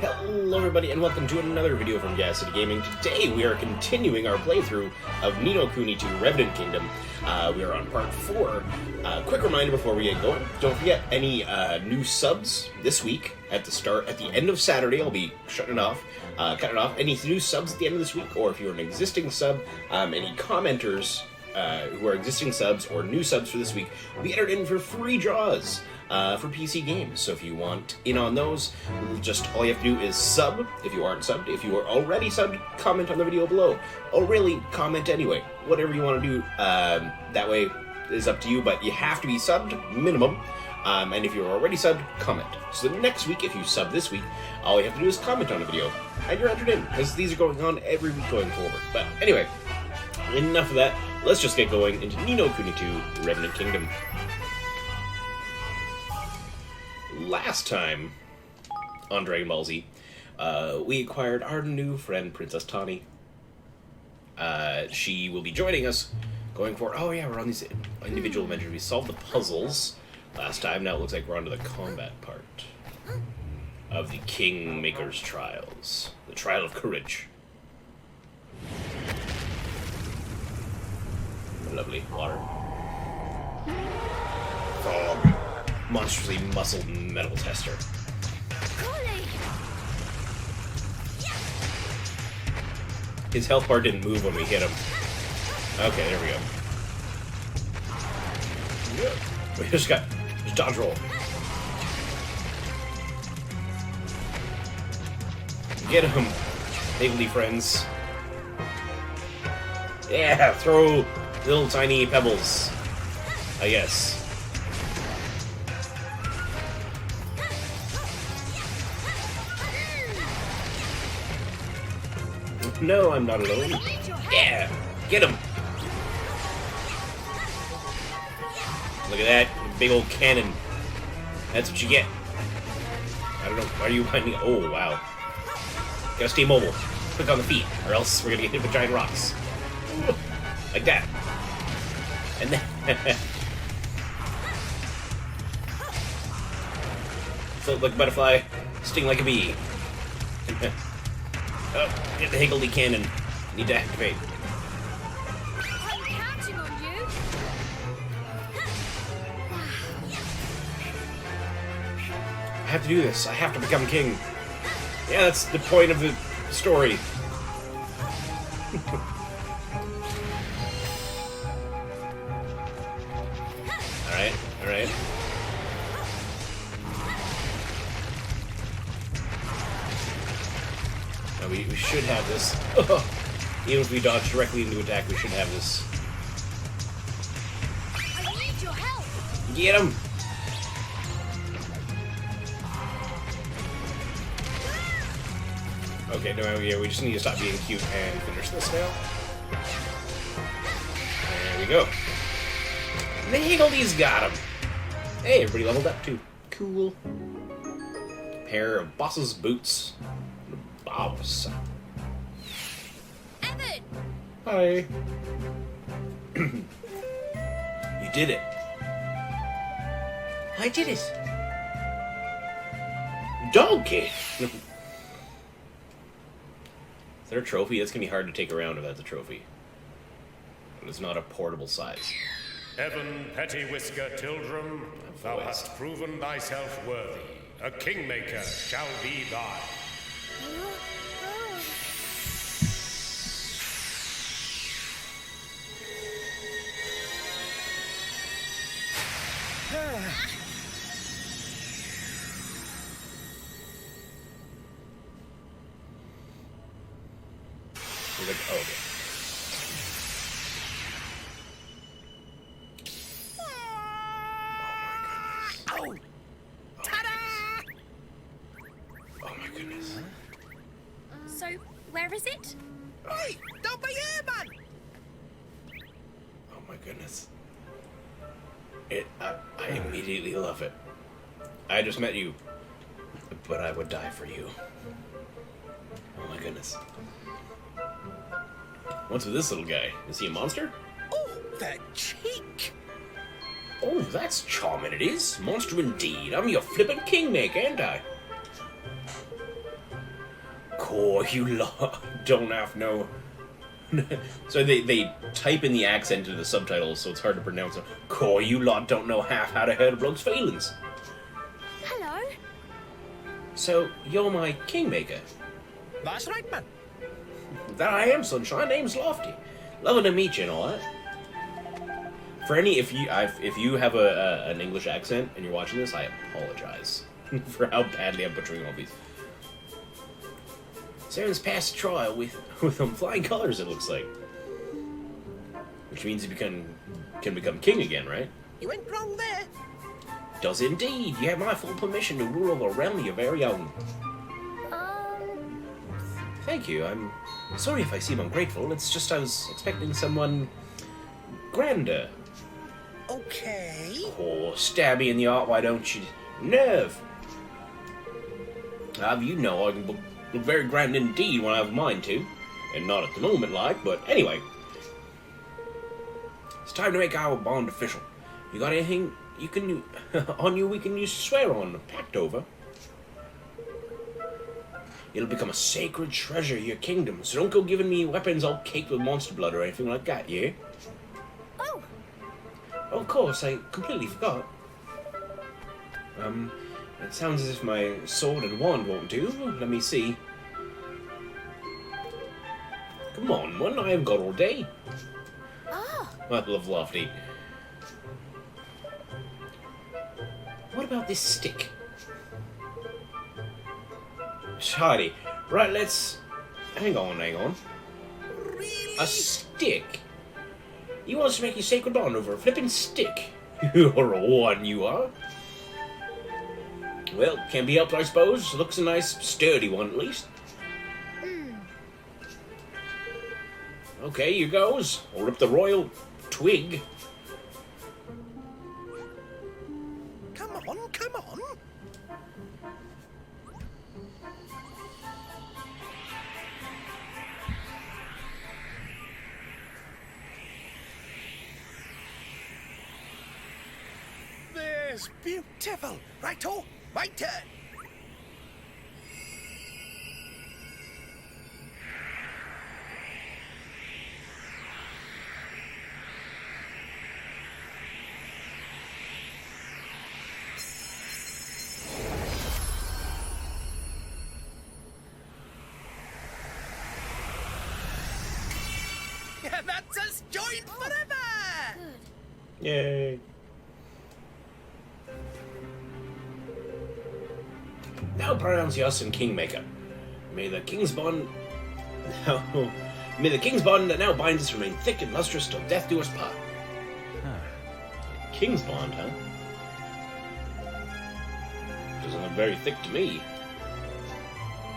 Hello everybody and welcome to another video from Gas City Gaming. Today we are continuing our playthrough of No Kuni 2 Revenant Kingdom. We are on part 4. Quick reminder before we get going, don't forget any new subs this week at the end of Saturday. I'll be cutting it off. Any new subs at the end of this week, or if you're an existing sub, any commenters who are existing subs or new subs for this week will be entered in for free draws for PC games. So if you want in on those, just all you have to do is sub if you aren't subbed. If you are already subbed, comment on the video below. Or really, comment anyway. Whatever you want to do, that way is up to you, but you have to be subbed, minimum. And if you're already subbed, comment. So the next week, if you sub this week, all you have to do is comment on the video, and you're entered in, because these are going on every week going forward. But anyway, enough of that. Let's just get going into No Kuni 2 Revenant Kingdom. Last time on Dragon Ball Z, we acquired our new friend, Princess Tani. She will be joining us going forward. Oh yeah, we're on these individual adventures. We solved the puzzles last time. Now it looks like we're on to the combat part of the Kingmaker's trials. The trial of courage. Lovely water. Fog. Monstrously muscled metal tester. His health bar didn't move when we hit him. Okay, there we go. We just dodge roll. Get him, higgledy friends. Yeah, throw little tiny pebbles, I guess. No, I'm not alone. Yeah, get him. Look at that big old cannon. That's what you get. I don't know. Why are you behind me? Oh, wow. Gotta stay mobile. Quick on the feet, or else we're gonna get hit with giant rocks. Like that. And then... float like a butterfly, sting like a bee. Oh, get the higgledy cannon. Need to activate. I'm counting on you. I have to do this. I have to become king. Yeah, that's the point of the story. Alright, alright. Now we should have this. Even if we dodge directly into attack, we should have this. I need your help. Get him! Okay, no, yeah, we just need to stop being cute and finish this now. There we go. The Higgledy's got him. Hey, everybody leveled up too. Cool. Pair of boss's boots. Bobs. Evan! Hi. You did it. I did it. Donkey. Is there a trophy? That's gonna be hard to take around if that's a trophy. But it's not a portable size. Evan Petty-Whisker Tildrum, thou hast proven thyself worthy. A Kingmaker shall be thine. We're like, oh, okay. Oh! Ta-da! Oh my goodness. So, where is it? Hey, don't be here, man! Oh my goodness. I immediately love it. I just met you, but I would die for you. Oh my goodness. What's with this little guy? Is he a monster? Oh, that cheek! Oh, that's charming it is. Monster indeed. I'm your flippin' kingmaker, ain't I? Cool, you lot don't have no. So they type in the accent into the subtitles, so it's hard to pronounce it. Cool, you lot don't know half how to hurt a bloke's feelings. Hello. So you're my Kingmaker. That's right, man. That I am, sunshine. Name's Lofty. Loving to meet you and all that. For any, if you have an English accent and you're watching this, I apologize for how badly I'm butchering all these. Saren's passed a trial with flying colors, it looks like. Which means you can become king again, right? You went wrong there. Does indeed. You have my full permission to rule over a realm of your very own. Thank you. I'm sorry if I seem ungrateful. It's just I was expecting someone grander. Okay. Oh, stab me in the heart, why don't you? Nerve! You know I can look very grand indeed when I have mine to. And not at the moment, like, but anyway. It's time to make our bond official. You got anything you can on you we can use to swear on, a pact over? It'll become a sacred treasure of your kingdom, so don't go giving me weapons all caked with monster blood or anything like that, yeah? Oh. Of course, I completely forgot. It sounds as if my sword and wand won't do. Let me see. Come on, one I have got all day. Ah. I love Lofty. What about this stick? Shiny. Right, let's... Hang on. Really? A stick? You want to make your sacred bond over a flippin' stick? You're a one, you are. Well, can't be helped, I suppose. Looks a nice, sturdy one, at least. Okay, here goes. Hold up the royal twig. Come on, come on. There's beautiful. Righto, my turn. That's us joined forever! Good. Yay. Now pronounce us in Kingmaker. May the king's bond... May the king's bond that now binds us remain thick and lustrous till death do us part. King's bond, huh? Doesn't look very thick to me.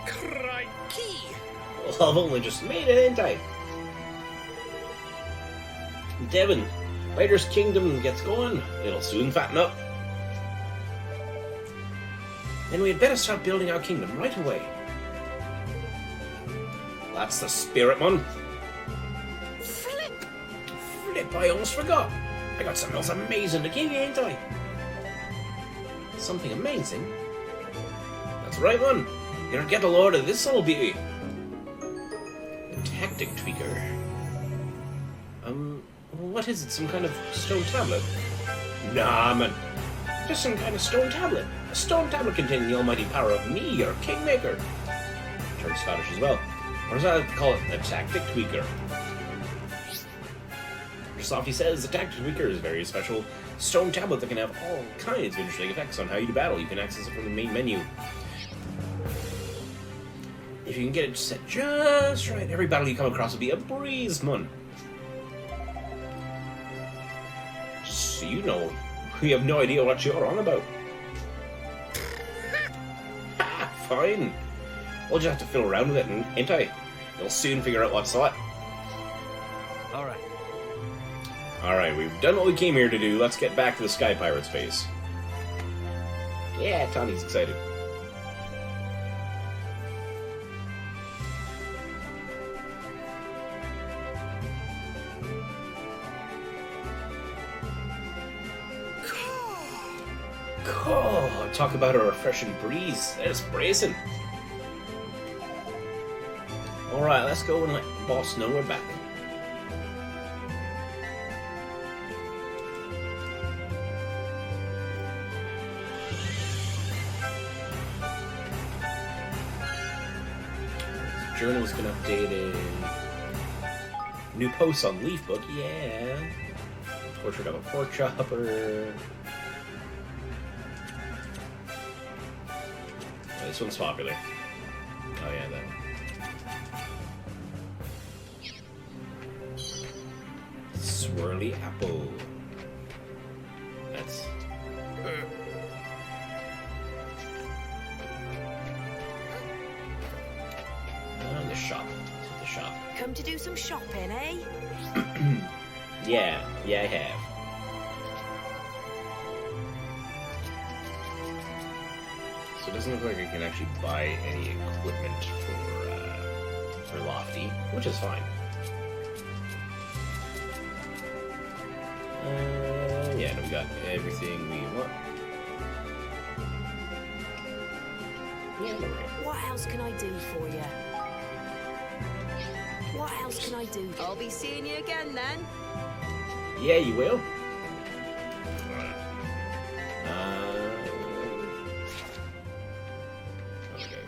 Crikey! Well, I've only just made it, ain't I? Devon, Vader's kingdom gets going, it'll soon fatten up. Then we had better start building our kingdom right away. That's the spirit, man. Flip, I almost forgot. I got something else amazing to give you, ain't I? Something amazing? That's right, man. You're gonna get a load of this little beauty. A tactic tweaker. What is it? Some kind of stone tablet? Nah, man. Just some kind of stone tablet. A stone tablet containing the almighty power of me, your Kingmaker. Turned Scottish as well. Or as I call it, a tactic tweaker. Softy says the tactic tweaker is a very special stone tablet that can have all kinds of interesting effects on how you do battle. You can access it from the main menu. If you can get it set just right, every battle you come across will be a breeze, man. So you know, we have no idea what you're on about. Ha, fine. We'll just have to fiddle around with it, ain't I? You'll soon figure out what's what. Alright. Alright, we've done what we came here to do. Let's get back to the Sky Pirate's base. Yeah, Tony's excited. Oh, talk about a refreshing breeze. That's bracing. Alright, let's go and let the boss know we're back. Journal's been updated. New posts on Leaf Book, yeah. Portrait of a pork chopper. Oh, this one's popular. Oh yeah, that one. Swirly apple. That's... the shop. The shop. Come to do some shopping, eh? Yeah, I have. So it doesn't look like I can actually buy any equipment for Lofty, which is fine. Yeah, no, we got everything we want. Yeah, no worry. What else can I do for you? What else can I do? I'll be seeing you again then. Yeah, you will. Okay,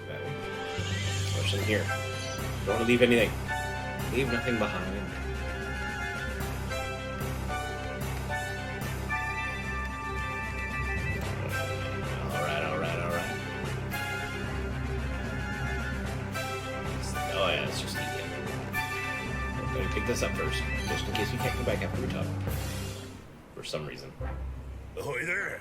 what's in here? Don't want to leave anything. Leave nothing behind. Alright. Oh yeah, it's just easy. Gotta pick this up first, just in case we can't go back after we talk. For some reason. Ahoy there.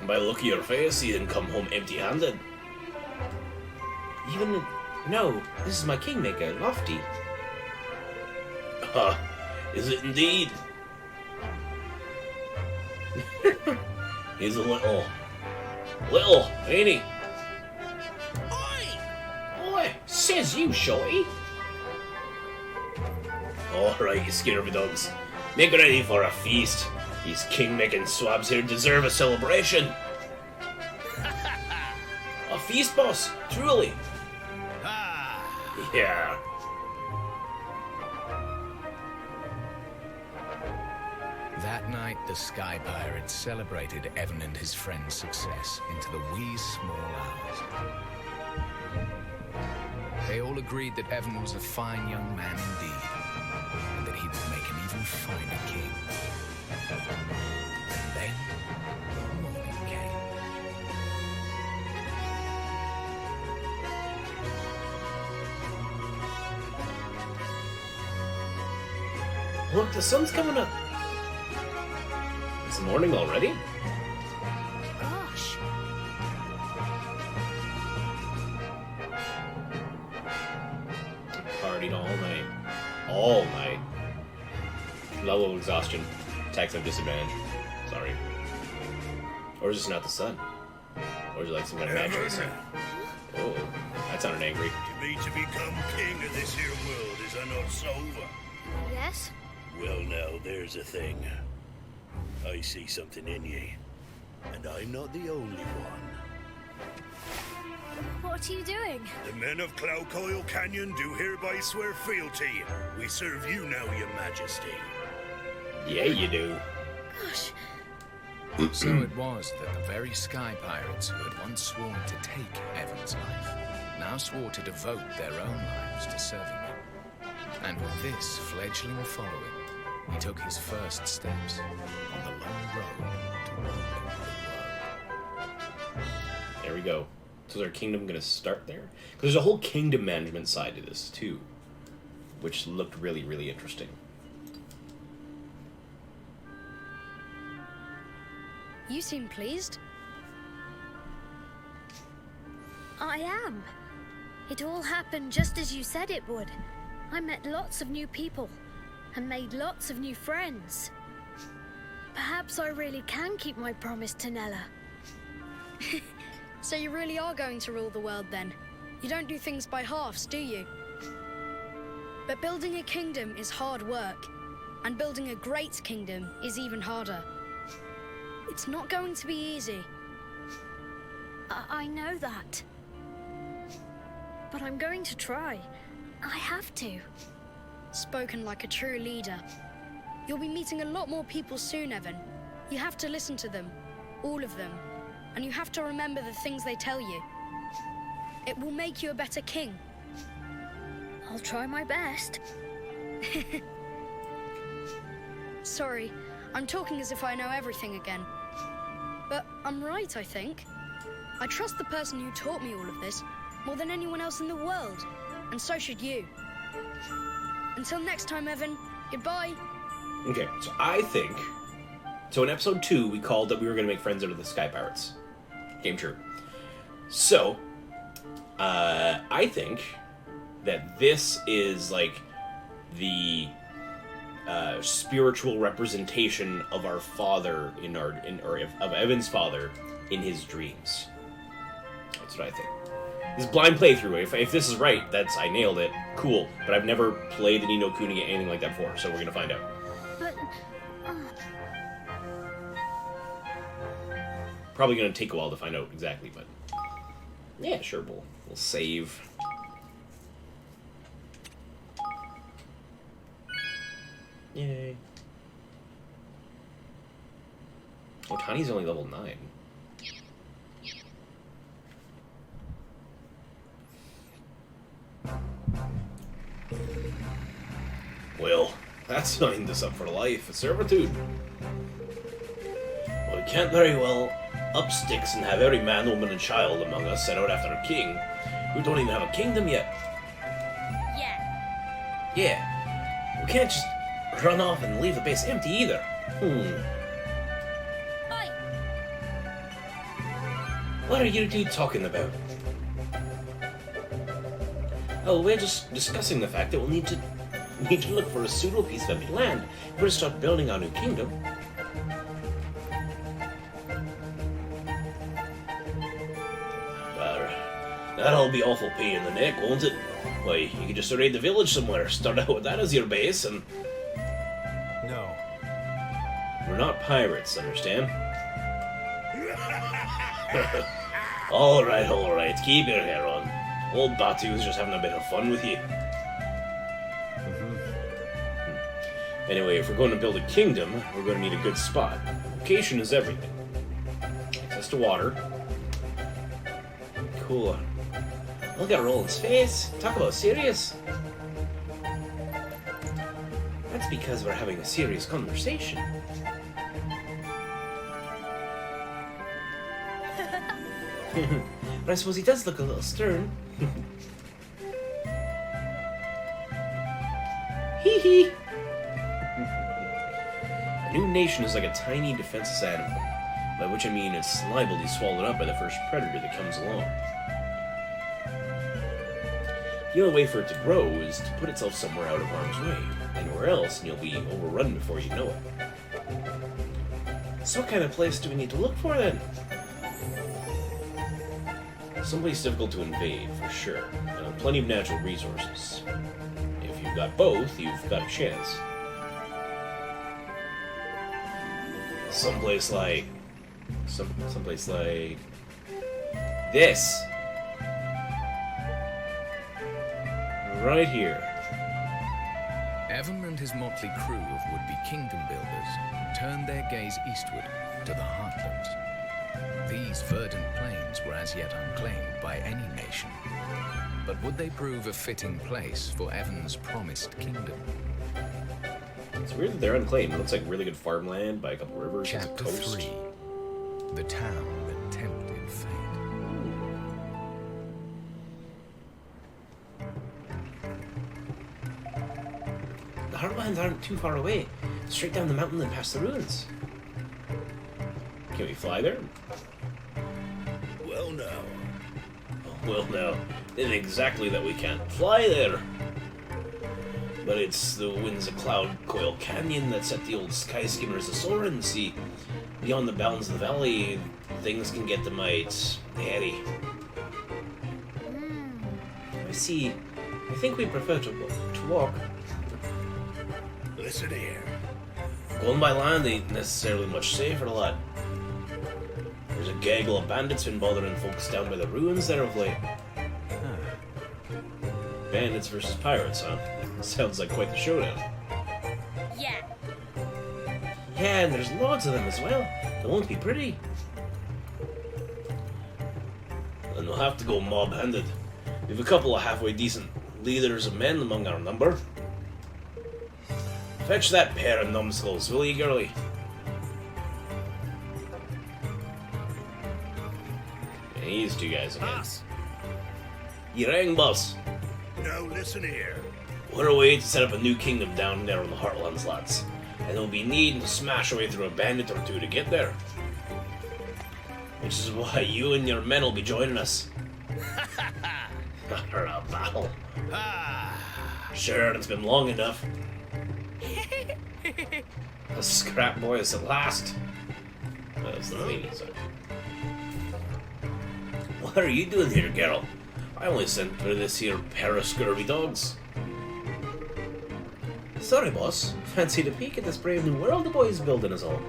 By the look of your face, you didn't come home empty-handed. No, this is my Kingmaker, Lofty. Is it indeed? He's a little, ain't he? Oi, says you, shorty. Alright, you skinner of dogs. Make ready for a feast. These king-making swabs here deserve a celebration. A feast, boss, truly. Yeah. That night, the Sky Pirates celebrated Evan and his friend's success into the wee small hours. They all agreed that Evan was a fine young man indeed, and that he would make an even finer king. And then, morning came. Look, the sun's coming up. It's morning already? Gosh. Partied all night. All night. Level of exhaustion. Attacks have disadvantage. Sorry. Or is this not the sun? Or is it like some kind of magic sun? Oh, that sounded angry. To me to become king of this here world, is I not so over? Yes? Well now, there's a thing. I see something in ye. And I'm not the only one. What are you doing? The men of Cloudcoil Canyon do hereby swear fealty. We serve you now, your majesty. Yeah, you do. Gosh. So it was that the very Sky Pirates who had once sworn to take Evan's life now swore to devote their own lives to serving him. And with this fledgling following, he took his first steps on the long road to ruling the world. There we go. So is our kingdom going to start there? Because there's a whole kingdom management side to this, too. Which looked really, really interesting. You seem pleased. I am. It all happened just as you said it would. I met lots of new people and made lots of new friends. Perhaps I really can keep my promise to Nella. So you really are going to rule the world then? You don't do things by halves, do you? But building a kingdom is hard work, and building a great kingdom is even harder. It's not going to be easy. I know that. but I'm going to try. I have to. Spoken like a true leader. You'll be meeting a lot more people soon, Evan. You have to listen to them. All of them. And you have to remember the things they tell you. It will make you a better king. I'll try my best. Sorry, I'm talking as if I know everything again. But I'm right, I think. I trust the person who taught me all of this more than anyone else in the world. And so should you. Until next time, Evan. Goodbye. Okay, so I think... So in episode 2, we called that we were going to make friends out of the Sky Pirates. Came true. So, I think that this is, like, the spiritual representation of our father of Evan's father in his dreams. That's what I think. This blind playthrough. If this is right, I nailed it. Cool. But I've never played the Ni no Kuni anything like that before, so we're gonna find out. But... Probably gonna take a while to find out exactly, but... Yeah, sure, we'll save. Yay. Oh, Tani's only level 9. Well, that signed us up for life, a servitude. Well, we can't very well up sticks and have every man, woman, and child among us set out after a king who don't even have a kingdom yet. Yeah. Yeah. We can't just run off and leave the base empty either. Oi. What are you two talking about? Oh, we're just discussing the fact that we'll need to look for a suitable piece of empty land in order to start building our new kingdom. That'll be awful pain in the neck, won't it? Why, you could just raid the village somewhere, start out with that as your base, and... No. We're not pirates, understand? Alright, keep your hair on. Old Batu's just having a bit of fun with you. Anyway, if we're going to build a kingdom, we're going to need a good spot. Location is everything. Access to water. Cool. Look at Roland's face. Talk about serious. That's because we're having a serious conversation. But I suppose he does look a little stern. Hee hee. A new nation is like a tiny defenseless animal, by which I mean it's liable to be swallowed up by the first predator that comes along. The only way for it to grow is to put itself somewhere out of harm's way, anywhere else, and you'll be overrun before you know it. So what kind of place do we need to look for, then? Someplace difficult to invade, for sure, and plenty of natural resources. If you've got both, you've got a chance. Someplace like this. Right here. Evan and his motley crew of would-be kingdom builders turned their gaze eastward to the Heartlands. These verdant plains were as yet unclaimed by any nation. But would they prove a fitting place for Evan's promised kingdom? It's weird that they're unclaimed. It looks like really good farmland by a couple rivers. Chapter 3. The town that tempted fate. The Heartlands aren't too far away. Straight down the mountain and past the ruins. Can we fly there? Well, now, then exactly that we can't fly there. But it's the winds of Cloud Coil Canyon that set the old sky skimmers a-soaring. See, beyond the bounds of the valley, things can get the might hairy. I see. I think we prefer to walk. Listen here. Going by land ain't necessarily much safer, lad. There's a gaggle of bandits been bothering folks down by the ruins there of late. Bandits versus pirates, huh? Sounds like quite the showdown. Yeah. Yeah, and there's loads of them as well. They won't be pretty. And we'll have to go mob-handed. We have a couple of halfway decent leaders of men among our number. Fetch that pair of numbskulls, will you, girlie? Yeah, these two guys again. Boss! You rang, boss. Now listen here. We're away to set up a new kingdom down there in the Heartlands, lads. And we'll be needing to smash our way through a bandit or two to get there. Which is why you and your men will be joining us. For a battle. Sure, it's been long enough. A scrap boys at last. That's the lady, so. What are you doing here, Geralt? I only sent for this here pair of scurvy dogs. Sorry, boss. Fancy a peek at this brave new world the boys building us all.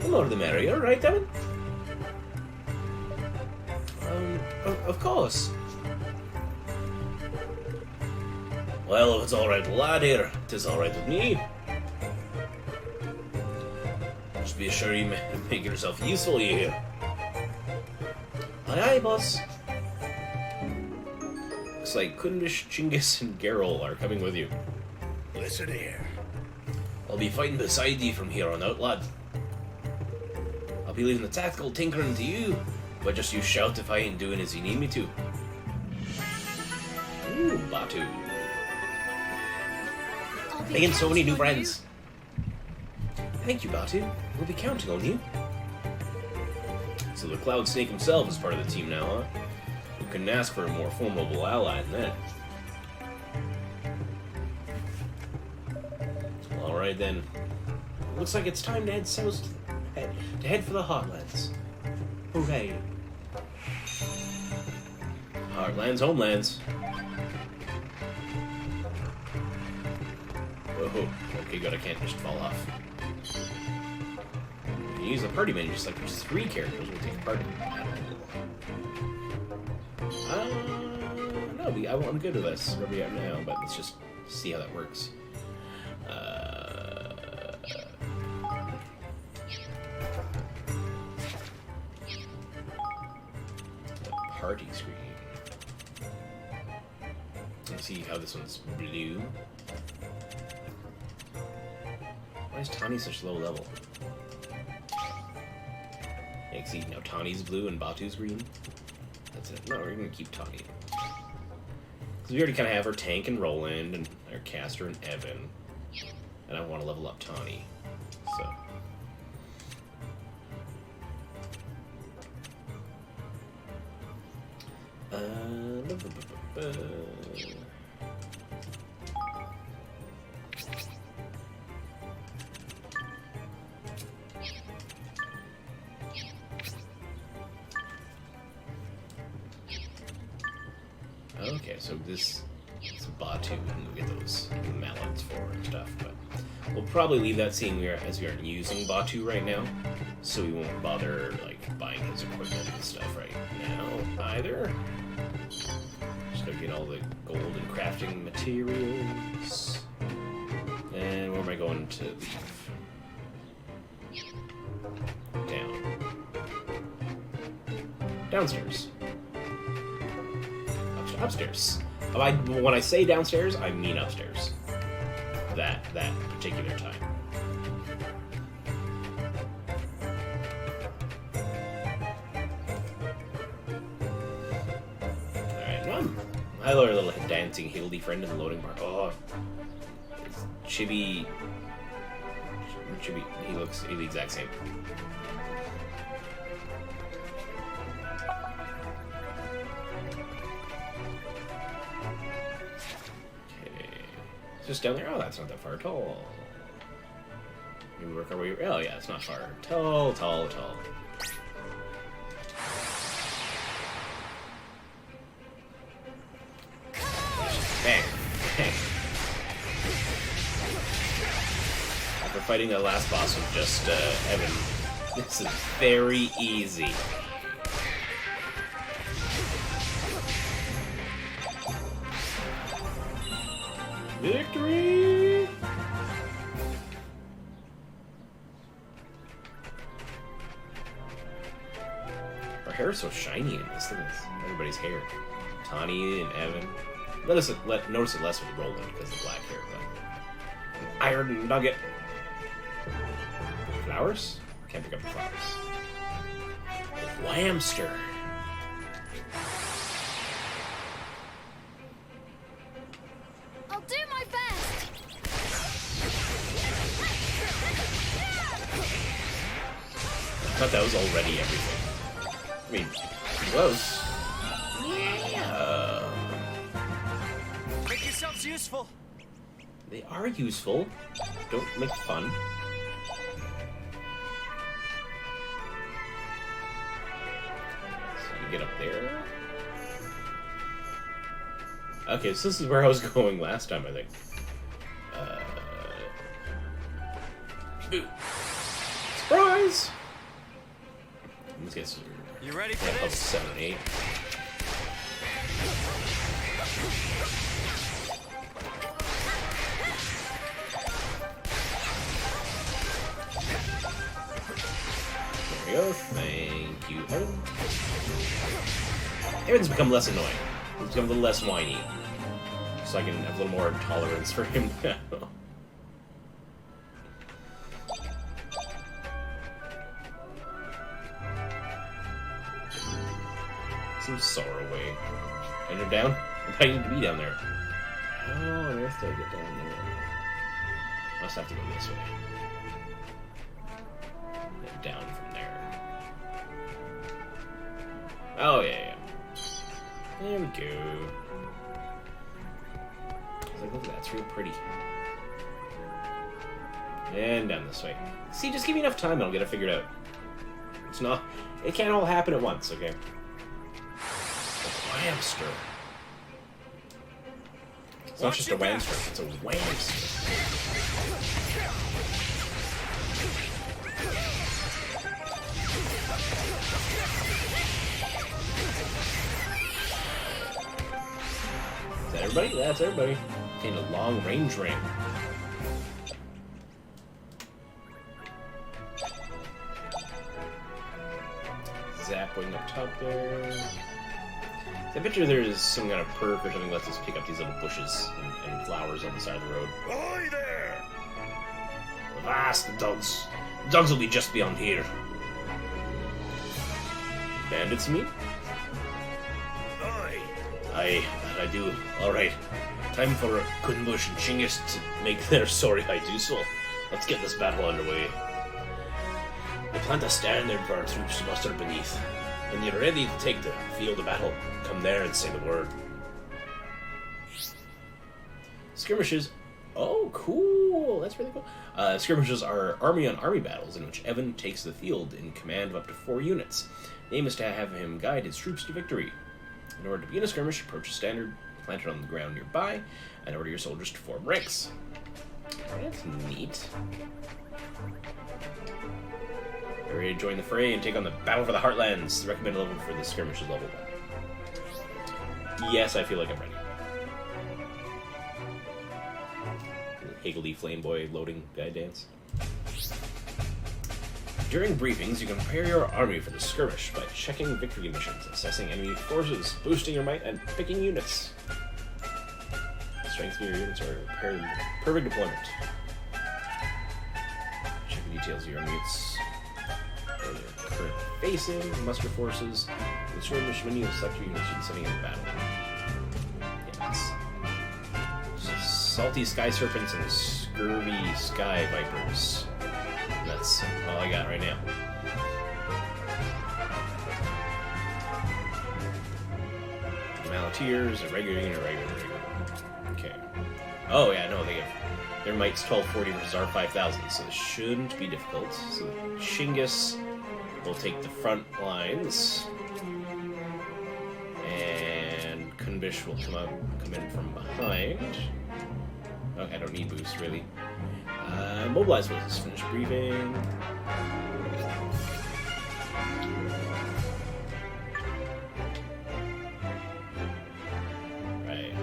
The more the merrier, right, Evan? Of course. Well, if it's alright with the lad here, 'tis alright with me. Just be sure you make yourself useful, you hear? Aye, aye, boss. Looks like Kundish, Chinggis, and Geralt are coming with you. Listen here. I'll be fighting beside you from here on out, lad. I'll be leaving the tactical tinkering to you, but just you shout if I ain't doing as you need me to. Ooh, Batu. I'll be Making so many new counting on friends. Thank you, Batu. We'll be counting on you. So the Cloud Snake himself is part of the team now, huh? We couldn't ask for a more formidable ally than that. Alright then. Looks like it's time to head south, to head for the Heartlands. Hooray. Heartlands, homelands. Oh, okay, good, I can't just fall off. You can use the party menu just like there's 3 characters who take part in the battle. No, I'm good with this, where we are now, but let's just see how that works. The party screen. Let's see how this one's blue. Why is Tawny such low level? Yeah, see, now Tawny's blue and Batu's green. That's it. No, we're gonna keep Tawny. Because we already kind of have our tank and Roland, and our caster and Evan. And I want to level up Tawny. So. Okay, so this is Batu, we can go get those mallets for and stuff, but we'll probably leave that seeing as we aren't using Batu right now, so we won't bother like buying his equipment and stuff right now either. Just gotta get all the gold and crafting materials. And where am I going to leave? Down. Downstairs. Upstairs. When I say downstairs, I mean upstairs. That particular time. Alright, I love our little dancing Hildy friend in the loading bar. Oh, Chibi. He looks the exact same. Just down there. Oh, that's not that far at all. Maybe work our way. Oh, yeah, it's not far. Tall. Bang. After fighting the last boss with just Evan, this is very easy. Victory! Her hair is so shiny in this. Look at this. Everybody's hair. Tawny and Evan. Notice it less with Roland because of the black hair. But an iron nugget. Flowers? Can't pick up the flowers. Whamster. I'll do my best. I thought that was already everything. I mean, close. Yeah. Make yourselves useful. They are useful. Don't make fun. So you get up there. Okay, so this is where I was going last time, I think. Boo. Surprise! Let's get some. You ready for Level this? 7 and 8. There we go. Thank you, Evan. Evan's become less annoying. He's become a little less whiny. So I can have a little more tolerance for him now. Seems far away. And you're down? I need to be down there. How on earth do I get down there? Must have to go this way. And down from there. Oh, yeah. There we go. Like, look at that, it's real pretty. And down this way. See, just give me enough time and I'll get it figured out. It's not... It can't all happen at once, okay? Whamster. It's not just a whamster, it's a whamster. Is that everybody? That's everybody. Gained a long range ring. Zapping up top there. I bet you there's some kind of perk or something that lets us pick up these little bushes and flowers on the side of the road. Ahoy there! Avast, the dogs. The dogs will be just beyond here. Bandits, you mean? Aye. Aye, that I do. Alright. Time for Kunbush and Chinggis to make their sorry I do so. Let's get this battle underway. We plant a standard for our troops to muster beneath. When you're ready to take the field of battle, come there and say the word. Skirmishes. Oh, cool. That's really cool. Skirmishes are army-on-army battles in which Evan takes the field in command of up to 4 units. The aim is to have him guide his troops to victory. In order to begin a skirmish, approach a standard, plant it on the ground nearby, and order your soldiers to form ranks. That's neat. Are you ready to join the fray and take on the Battle for the Heartlands? The recommended level for this skirmish is level 1. Yes, I feel like I'm ready. Higgledy Flame Boy loading guy dance. During briefings, you can prepare your army for the skirmish by checking victory missions, assessing enemy forces, boosting your might, and picking units. Strength of your units are prepared for perfect deployment. Check the details of your units. Where they're currently facing, muster forces. In the skirmish menu, select your units you'll be sending in battle. Yes. Salty Sky Serpents and Scurvy Sky Vipers. That's all I got right now. Malatiers, a regular unit, regular. Okay. Oh yeah, no, they have their might's 1240 versus our 5000, so this shouldn't be difficult. So Chinggis will take the front lines, and Kunbish will come in from behind. Okay, I don't need boosts really. Mobilize forces. Finish briefing. Right.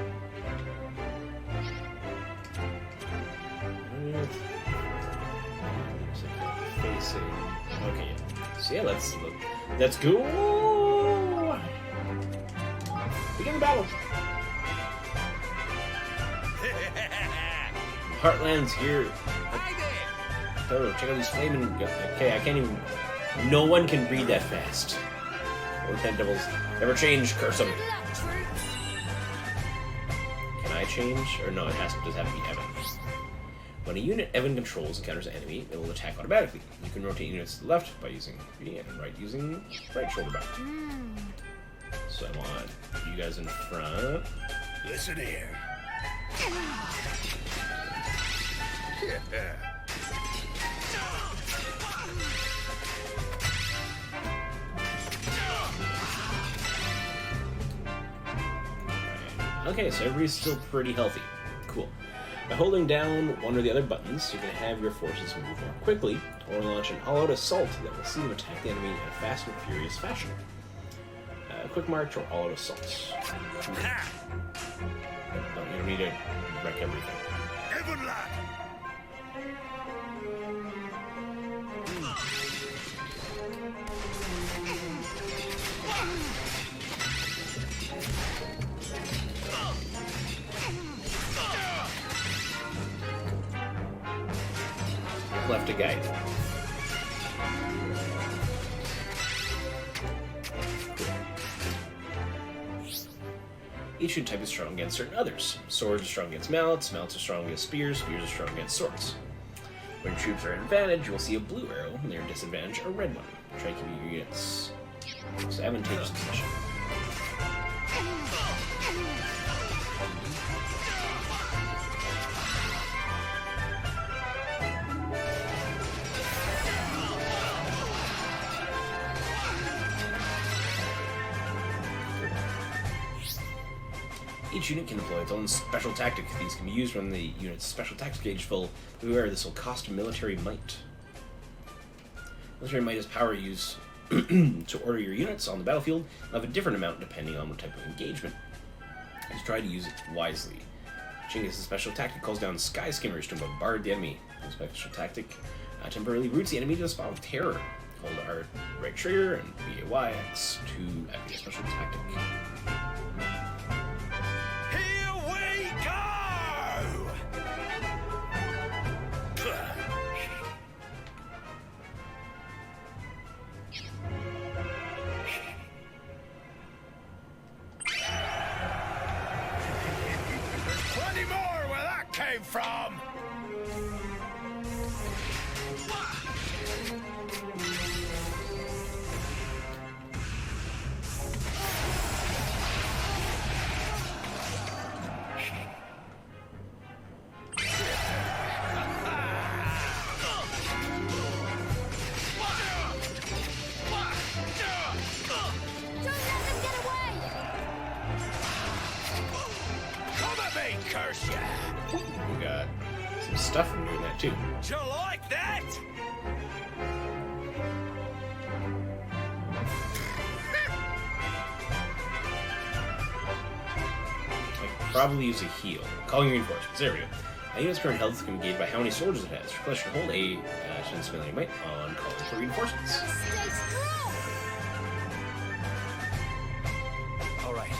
So yeah, let's go. Begin the battle. Heartland's here. Oh, check out these flaming. Okay, I can't even. No one can read that fast. Oh, Ten Devils. Never change, curse them. Can I change? Or no, does have to be Evan. When a unit Evan controls encounters an enemy, it will attack automatically. You can rotate units to the left by using B and right using right shoulder button. So I want you guys in front. Listen here. Okay, so everybody's still pretty healthy. Cool. By holding down one or the other buttons, you can have your forces move more quickly, or launch an all-out assault that will see them attack the enemy in a fast and furious fashion. Quick march or all-out assaults. No, you don't need to wreck everything. Evan lad. Left to guide. Each unit type is strong against certain others. Swords are strong against mallets, mallets are strong against spears, spears are strong against swords. When troops are at advantage, you will see a blue arrow. When they're at disadvantage, a red one. Try to keep your units so advantageous position. Each unit can deploy its own special tactic. These can be used when the unit's special tactic gauge is full. Beware, this will cost military might. Military might is power used to order your units on the battlefield. They'll have a different amount depending on what type of engagement. Just try to use it wisely. Chinggis' special tactic calls down sky skimmers to bombard the enemy. The special tactic temporarily roots the enemy to a spot of terror. Hold R right trigger and BAYX to activate a special tactic. From curse ya! We got some stuff from doing that too. Do you like that? I could probably use a heal. Calling reinforcements. There we go. A unit's current health can be gauged by how many soldiers it has. Request should hold a chance to might on calling for reinforcements. All right.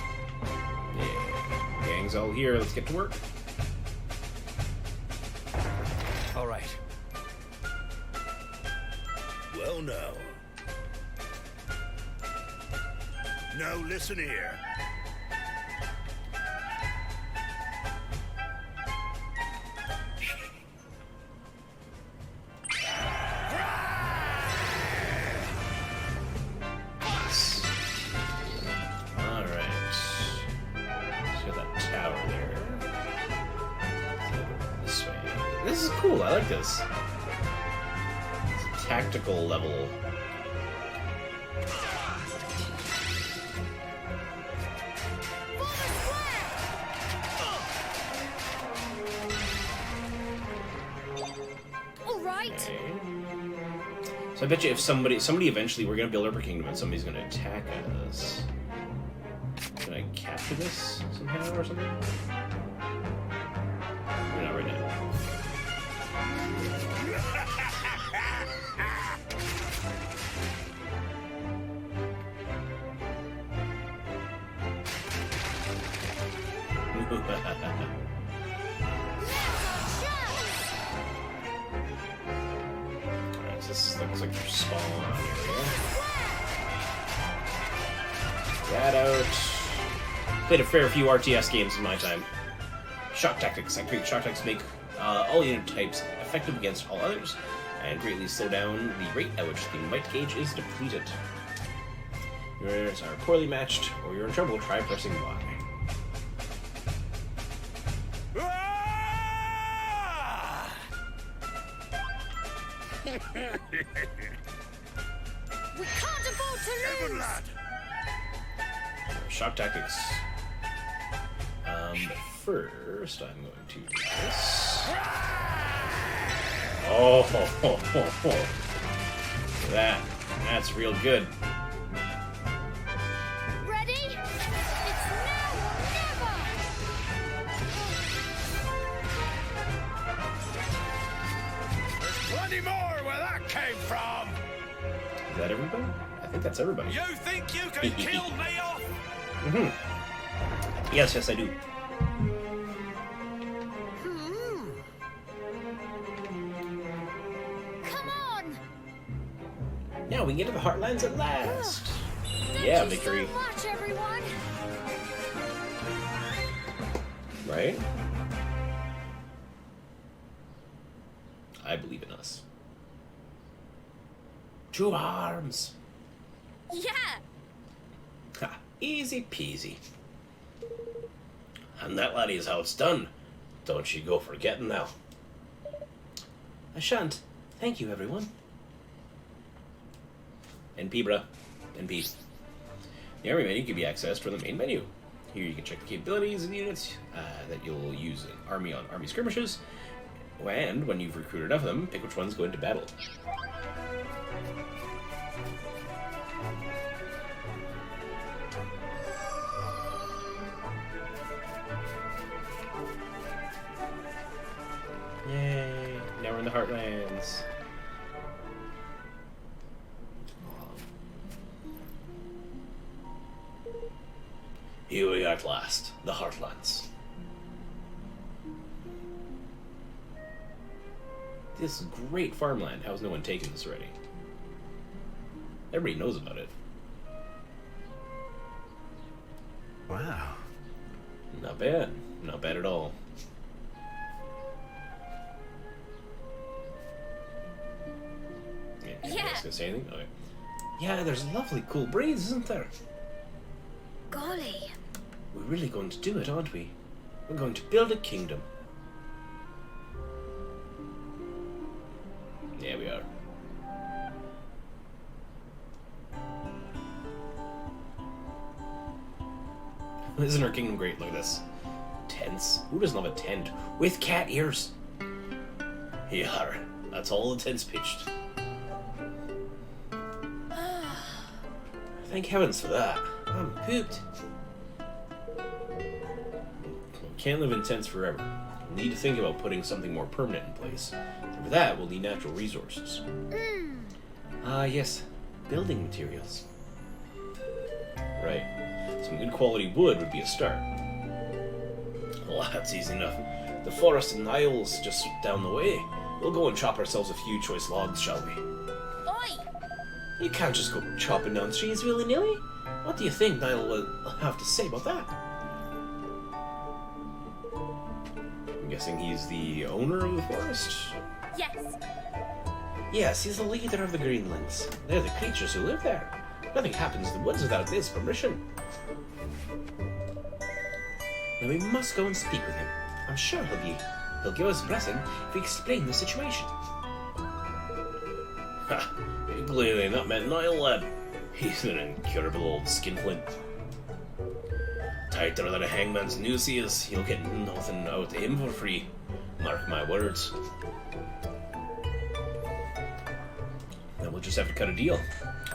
Yeah. Gang's all here. Let's get to work. All right. Well, now. Now, listen here. This is cool, I like this. It's a tactical level. Alright. Okay. So I bet you if somebody eventually, we're gonna build up our kingdom and somebody's gonna attack us. Can I capture this somehow or something? Maybe not right now. Alright, so this looks like your spawn area. That out. Played a fair few RTS games in my time. Shock tactics. Activate shock tactics make all unit types effective against all others, and greatly slow down the rate at which the might gauge is depleted. Your units are poorly matched, or you're in trouble. Try pressing Y. We can't afford to lose! Shock tactics. First, I'm going to do this. Oh, that's real good. Ready? It's now or never! There's plenty more where that came from! Is that everybody? I think that's everybody. You think you can kill me off? Yes, I do. Come on! Now we can get to the Heartlands at last. Thank Yeah, you victory. so much, everyone! Right? I believe in us. Two arms. Yeah! Ha, easy peasy. And that, laddie, is how it's done. Don't you go forgetting now. I shan't. Thank you, everyone. NP, bruh. NP. The army menu can be accessed from the main menu. Here you can check the capabilities of the units that you'll use in army on army skirmishes. And when you've recruited enough of them, pick which ones go into battle. Yay! Now we're in the Heartlands. Here we are at last, the Heartlands. This great farmland. How's no one taken this already? Everybody knows about it. Wow. Not bad. Not bad at all. Yeah. You guys gonna say anything? Okay. Yeah, there's a lovely cool breeze, isn't there? Golly. We're really going to do it, aren't we? We're going to build a kingdom. Yeah, we are. Isn't our kingdom great? Look at this. Tents? Who doesn't have a tent? With cat ears. Yeah, that's all the tents pitched. Thank heavens for that. I'm pooped. We can't live in tents forever. We'll need to think about putting something more permanent in place. And for that, we'll need natural resources. Yes. Building materials. Right. Some good quality wood would be a start. Well, that's easy enough. The forest in Niles just down the way. We'll go and chop ourselves a few choice logs, shall we? Oi! You can't just go chopping down trees willy-nilly. What do you think Niall will have to say about that? I'm guessing he's the owner of the forest? Yes! Yes, he's the leader of the Greenlands. They're the creatures who live there. Nothing happens in the woods without his permission. Now we must go and speak with him. I'm sure he'll give us a blessing if we explain the situation. Ha! You clearly not met Niall, lad. He's an incurable old skinflint. Tighter than a hangman's noose he is. You'll get nothing out of him for free. Mark my words. Then we'll just have to cut a deal.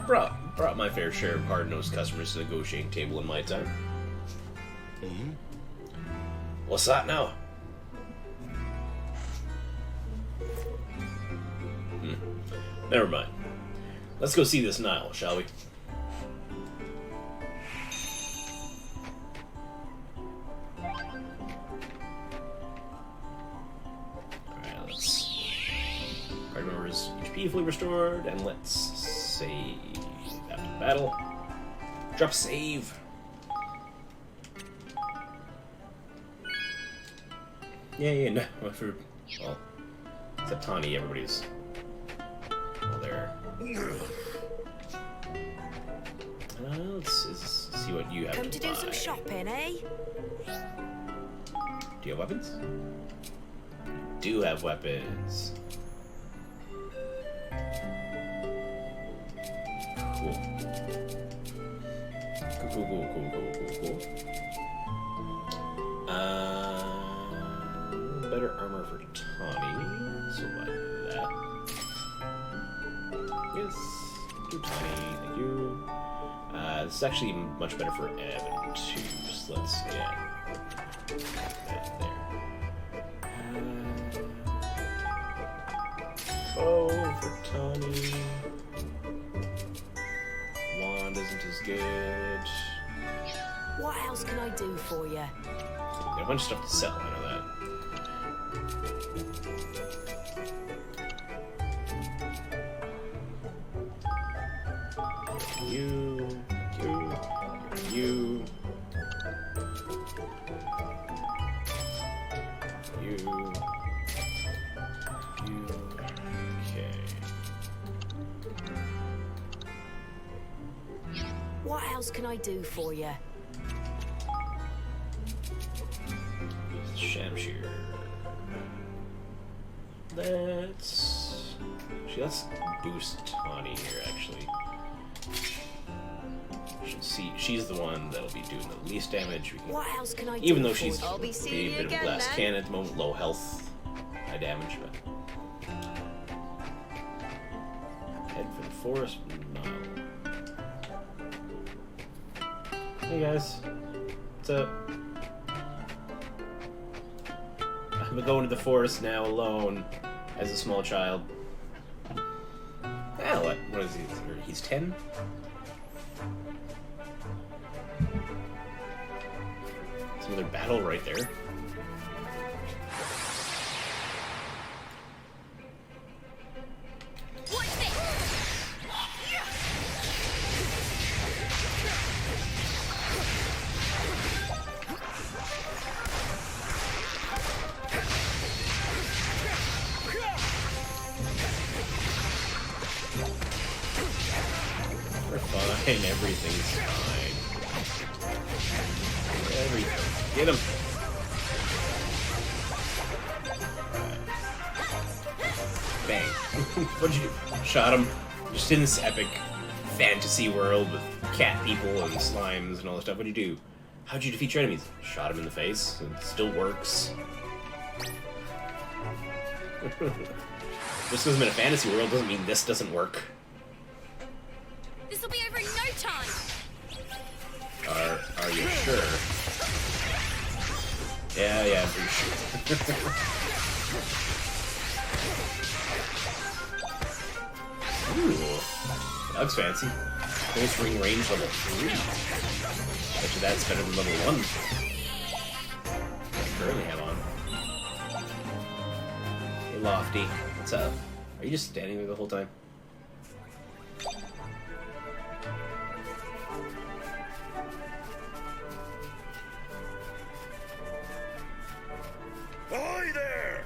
Brought my fair share of hard-nosed customers to the negotiating table in my time. What's that now? Never mind. Let's go see this Nile, shall we? HP fully restored, and let's save after the battle. Drop save. Yeah, no. Well, except Tawny, everybody's all there. Let's see what you have Come to do buy. some shopping, eh? Do you have weapons? You do have weapons. Cool. Cool. Better armor for Tawny, so buy that. Yes, do Tawny, thank you. This is actually much better for Evan too. So let's right there. Bow for Tawny. Wand isn't as good. What else can I do for you? Got a bunch of stuff to sell, I know that. You. Okay. What else can I do for you? Shamshir. Let's boost Tawny here, actually. She's the one that'll be doing the least damage. What else can I do? Even though she's I'll be a seeing bit you of a again, glass then. cannon at the moment, low health, high damage, but head for the forest. No. Hey guys, what's up? I'm going to the forest now alone as a small child. Ah, what is he? He's 10? It's another battle right there. What's this? We're fine. Everything's fine. Everything. Get him. Bang. What'd you do? Shot him. Just in this epic fantasy world with cat people and slimes and all this stuff. What'd you do? How'd you defeat your enemies? Shot him in the face. It still works. Just because I'm in a fantasy world doesn't mean this doesn't work. This'll be over in no time. Are you sure? Yeah, I'm pretty sure. Ooh, that looks fancy. Close ring range level 3. Bet you that's better than level 1. I currently have on. Hey, Lofty, what's up? Are you just standing there the whole time? Ahoy there!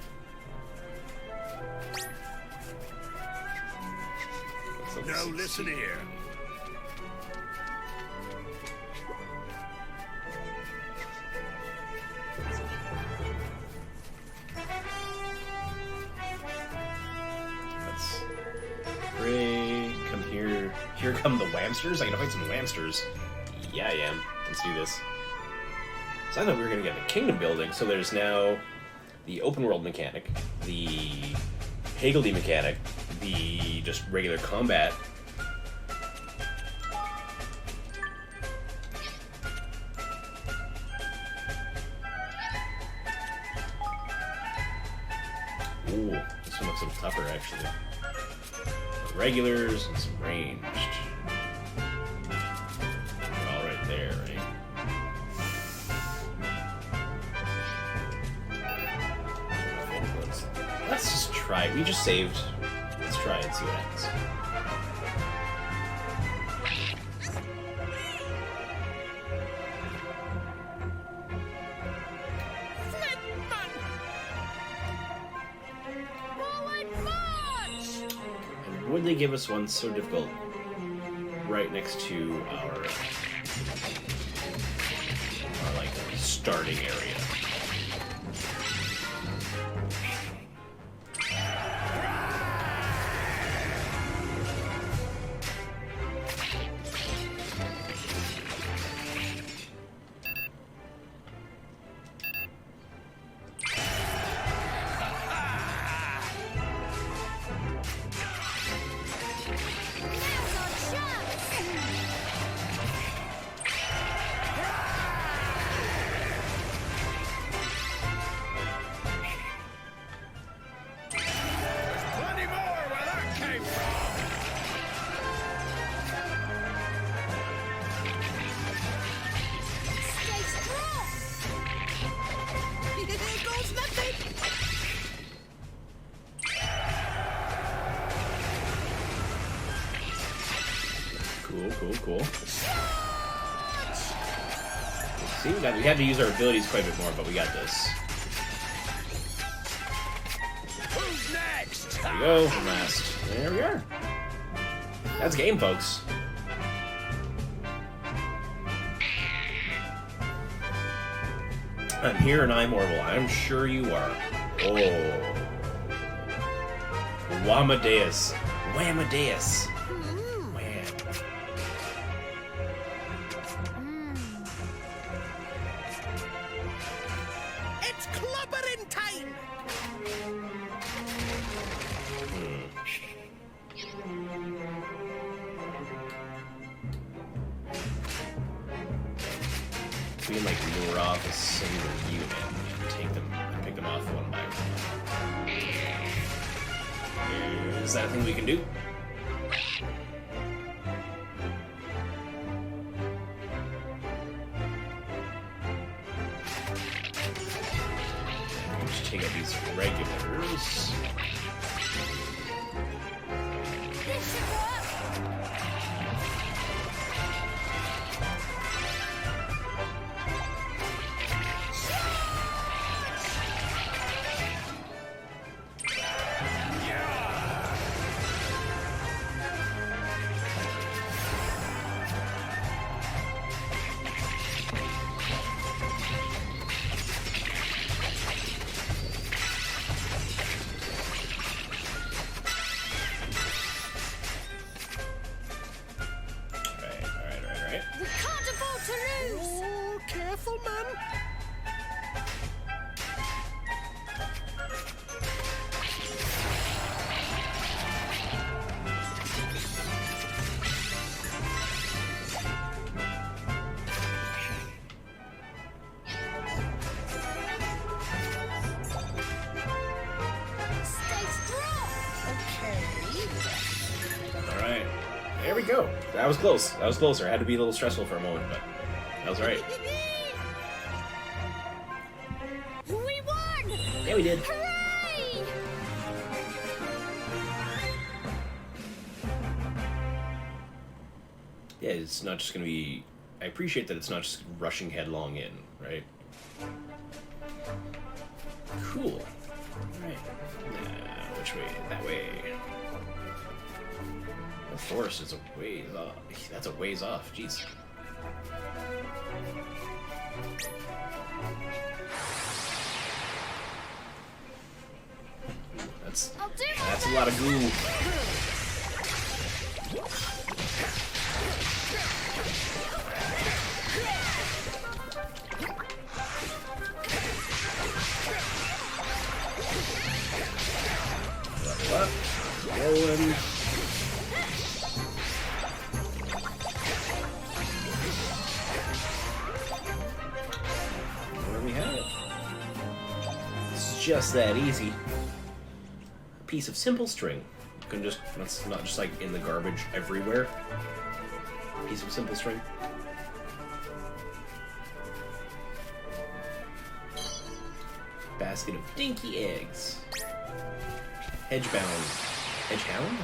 Now listen here. That's great. Come here. Here come the Whamsters. I gotta fight some Whamsters. Yeah, I am. Let's do this. So I thought we were gonna get a kingdom building. So there's now the open world mechanic, the Haggledy mechanic, the just regular combat. Ooh, this one looks a little tougher actually. Regulars and some ranged. They're all right there, right? Let's just try. We just saved. Let's try and see what happens. And would they give us one so difficult right next to our like starting area? Cool. See, we had to use our abilities quite a bit more, but we got this. Who's next? There we go, from last. There we are. That's game, folks. I'm here and I'm Orville. I'm sure you are. Oh. Wamadeus. Wamadeus. We can like lure off a single unit and take them and pick them off one by one. Is that a thing we can do? Just take out these regulars. There we go. That was close. That was closer. It had to be a little stressful for a moment, but that was alright. We won! Yeah, we did. Hooray! Yeah, it's not just gonna be... I appreciate that it's not just rushing headlong in, right? Cool. Alright. Which way? That way. The forest is a ways off. That's a ways off. Jeez. That's a lot of goo. What? Rolling. Just that easy. A piece of simple string. You can just, that's not just like in the garbage everywhere. A piece of simple string. Basket of dinky eggs. Hedgebound. Hedgehound?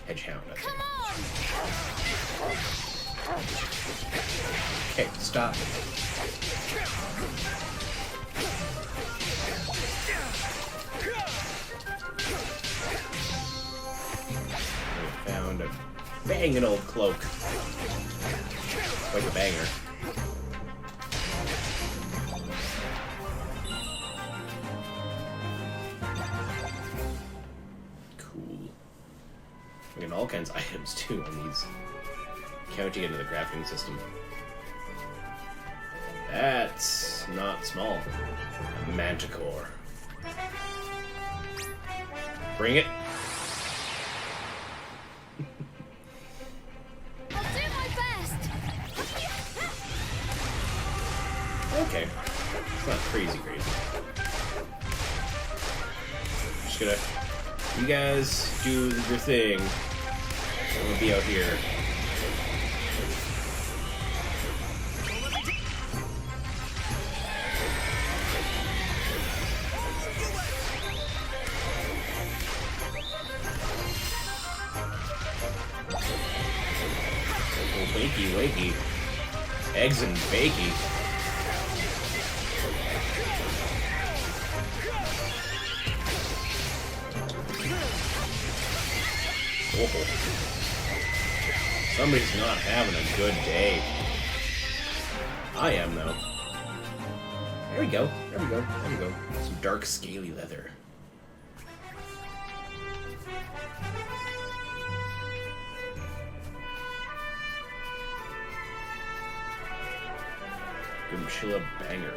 Hedgehound, I think. Come on! Okay, stop. We found a banging old cloak. Like a banger. Cool. We get all kinds of items too on these. Counting into the crafting system. That's not small. A manticore. Bring it. I'll do my best. Okay. It's not crazy. Just gonna... You guys do your thing. I'm gonna be out here. Wakey. Eggs and bakey. Oh. Somebody's not having a good day. I am, though. There we go. Some dark, scaly leather. Gumchilla banger.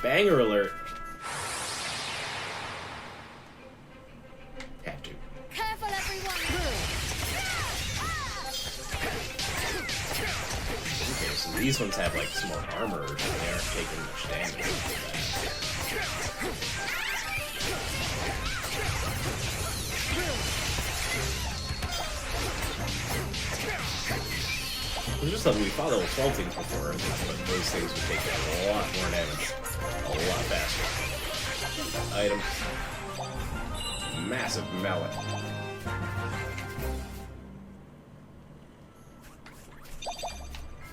Banger alert! Had to. Careful, everyone! Okay, so these ones have like some more armor, and they aren't taking much damage. It was just that we fought those 12 things before, but those things would take a lot more damage. A lot faster. Item. Massive mallet.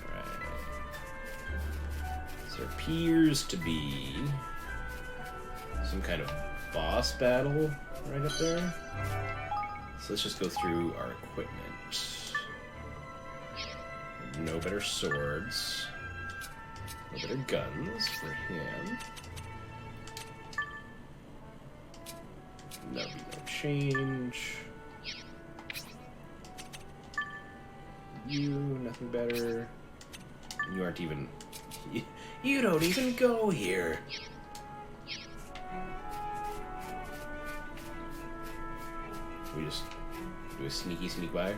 Alright. So there appears to be some kind of boss battle right up there. So let's just go through our equipment. No better swords. No better guns for him. That'll be no change. You, nothing better. You aren't even... You don't even go here. We just do a sneaky sneak by.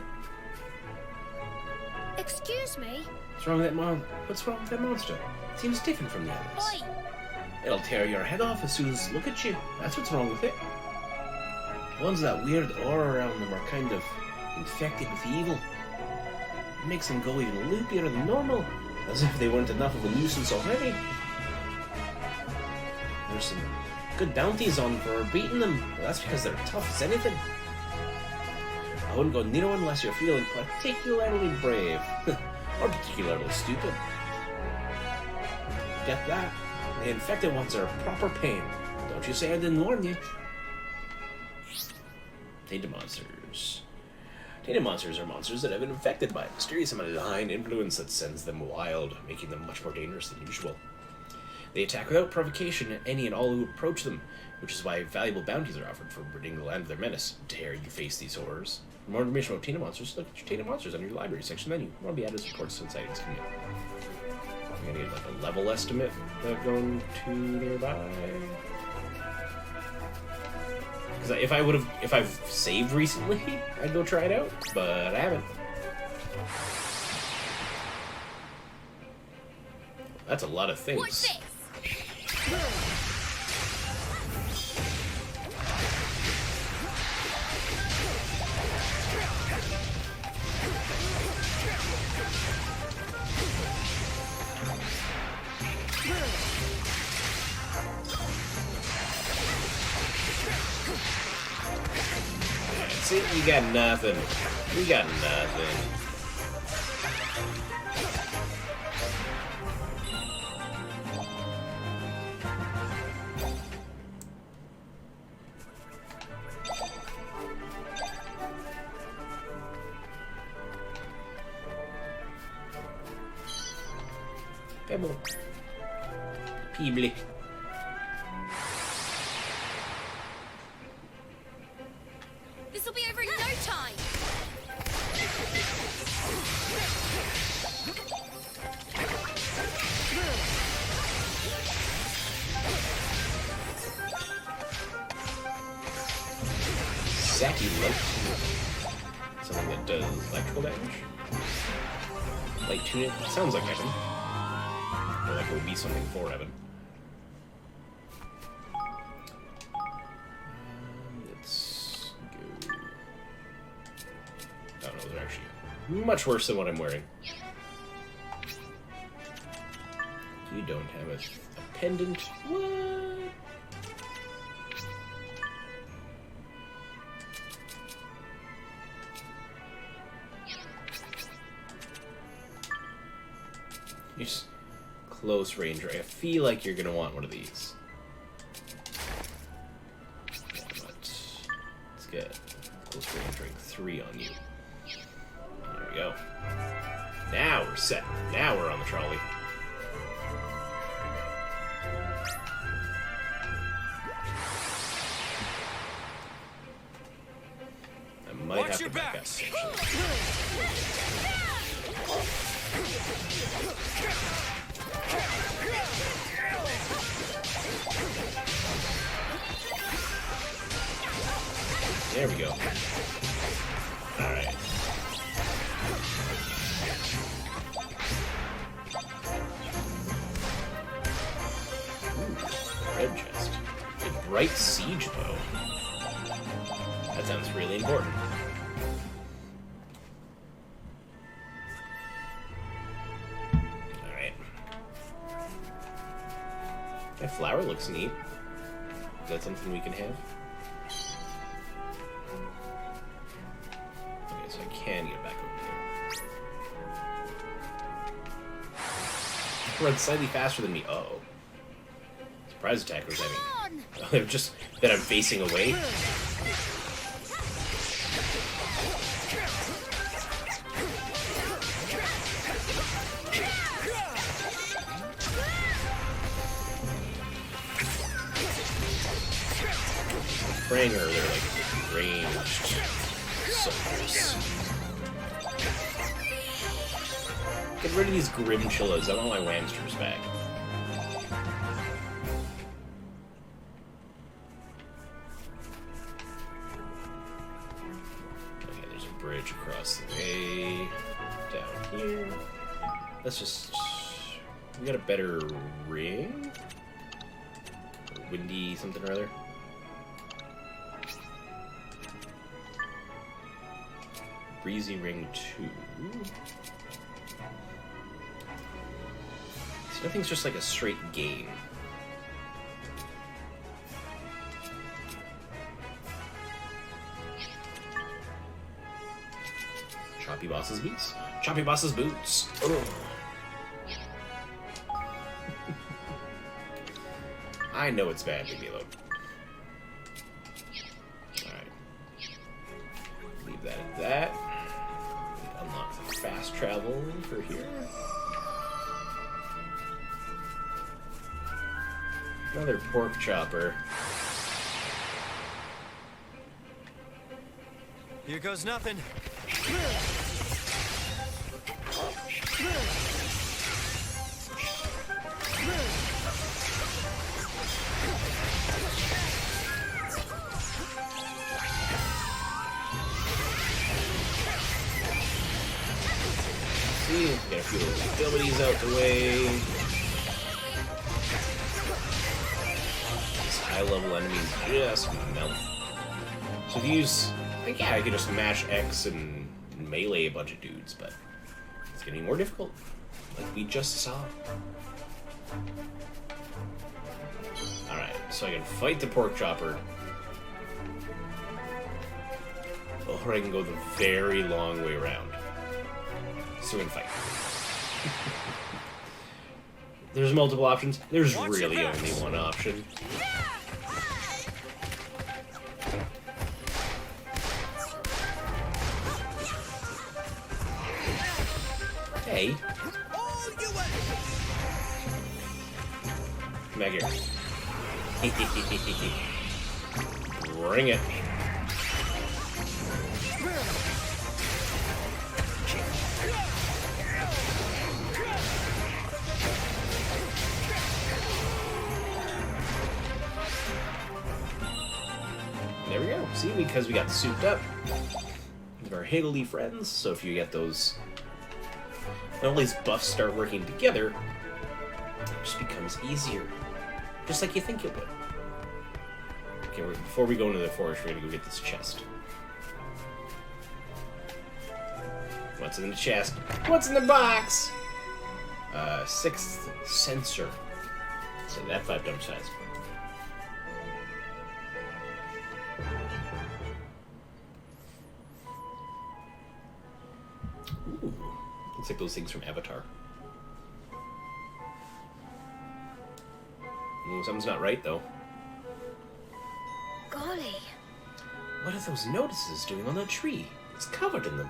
Excuse me? What's wrong with that monster? It seems different from the others. Oi! It'll tear your head off as soon as look at you. That's what's wrong with it. The ones with that weird aura around them are kind of infected with evil. It makes them go even loopier than normal, as if they weren't enough of a nuisance already. There's some good bounties on for beating them, but that's because they're tough as anything. I wouldn't go near one unless you're feeling particularly brave. Or particularly stupid. Get that? The infected ones are a proper pain. Don't you say I didn't warn you. Tainted monsters. Tainted monsters are monsters that have been infected by a mysterious and malign influence that sends them wild, making them much more dangerous than usual. They attack without provocation at any and all who approach them, which is why valuable bounties are offered for ridding the land of their menace. Dare you face these horrors? For more information about Tainted monsters, look at your Tainted monsters under your library section menu. More will be added as reports and sightings come in. I'm gonna get like a level estimate that going to nearby. Because if I've saved recently, I'd go try it out, but I haven't. That's a lot of things. What's this? See, you got nothing. You got nothing. Pebble. Peebly. This'll be over in no time. Saki light. Something that does electrical damage. Light tunic. Sounds like Evan. Or like it would be something for Evan. Let's go. Oh no, they're actually much worse than what I'm wearing. You don't have a pendant. What? Just close range. I feel like you're gonna want one of these. Yeah, but let's get close range rank 3 on you. There we go. Now we're set. Now we're on the trolley. I might Watch have your to back back. up, actually. There we go. Alright. Red chest. A bright siege bow. That sounds really important. Alright. That flower looks neat. Is that something we can have? Okay, so I can get back over there. Run slightly faster than me. Uh-oh. Surprise attackers, I mean. They're just that I'm facing away. Praying her, they're like ranged soldiers. Get rid of these grim chillas. I want my Whamsters back. Okay, there's a bridge across the way. Down here. Let's just... We got a better ring? Or windy something or other. Breezy ring 2. So nothing's just like a straight game. Choppy Boss's boots. Choppy Boss's boots. Ugh. I know it's bad, leave me alone. Alright. Leave that at that. Unlock the fast travel for here. Another pork chopper. Here goes nothing. See, get a few little abilities out the way. These high-level enemies just melt. So if you use, like, yeah, I could just mash X and melee a bunch of dudes, but it's getting more difficult, like we just saw. Alright, so I can fight the pork chopper. or I can go the very long way around. So we're gonna fight. There's multiple options. There's really only one option. Hey. Come back here. Bring it. There we go. See, because we got souped up with our Higgly friends, so if you get those, when all these buffs start working together, it just becomes easier. Just like you think it would. Okay, before we go into the forest, we're gonna go get this chest. What's in the chest? What's in the box? Sixth sensor. So that 5 times size. Ooh, looks like those things from Avatar. Ooh, something's not right though. Golly. What are those notices doing on that tree? It's covered in them.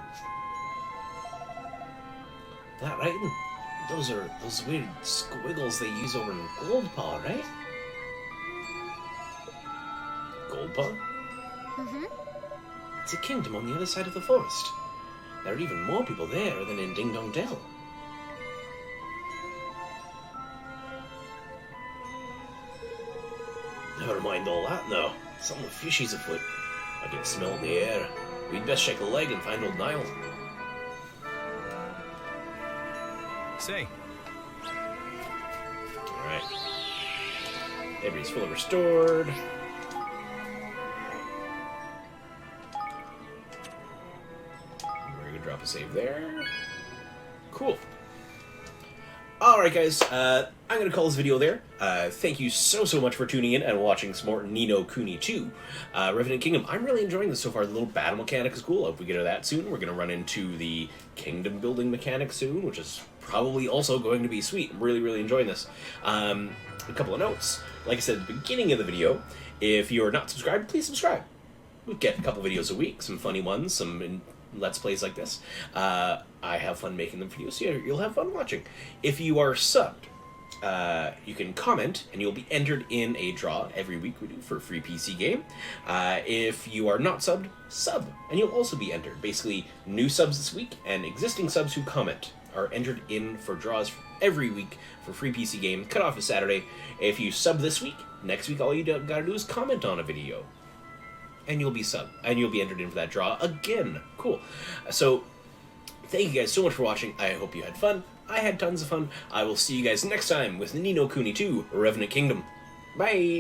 That right? Those are those weird squiggles they use over in Goldpaw, right? Goldpaw? Mm-hmm. It's a kingdom on the other side of the forest. There are even more people there than in Ding Dong Dell. Never mind all that now. Something fishy's afoot. I can smell it in the air. We'd best check a leg and find old Niall. Say, Alright. Everybody's fully restored. We're gonna drop a save there. Cool. Alright guys, I'm gonna call this video there. Thank you so much for tuning in and watching some more Ni no Kuni 2. Revenant Kingdom, I'm really enjoying this so far. The little battle mechanic is cool. If we get to that soon, we're gonna run into the kingdom building mechanic soon, which is probably also going to be sweet. I'm really enjoying this. A couple of notes. Like I said at the beginning of the video, if you're not subscribed, please subscribe. We get a couple videos a week, some funny ones, some Let's Plays like this. I have fun making them for you, so you'll have fun watching. If you are subbed, you can comment, and you'll be entered in a draw every week we do for a free PC game. If you are not subbed, sub, and you'll also be entered. Basically, new subs this week, and existing subs who comment are entered in for draws every week for free PC game. Cutoff is Saturday. If you sub this week, next week all you gotta do is comment on a video. And you'll be subbed, and you'll be entered in for that draw again. Cool. So, thank you guys so much for watching. I hope you had fun. I had tons of fun. I will see you guys next time with Ni no Kuni 2, Revenant Kingdom. Bye!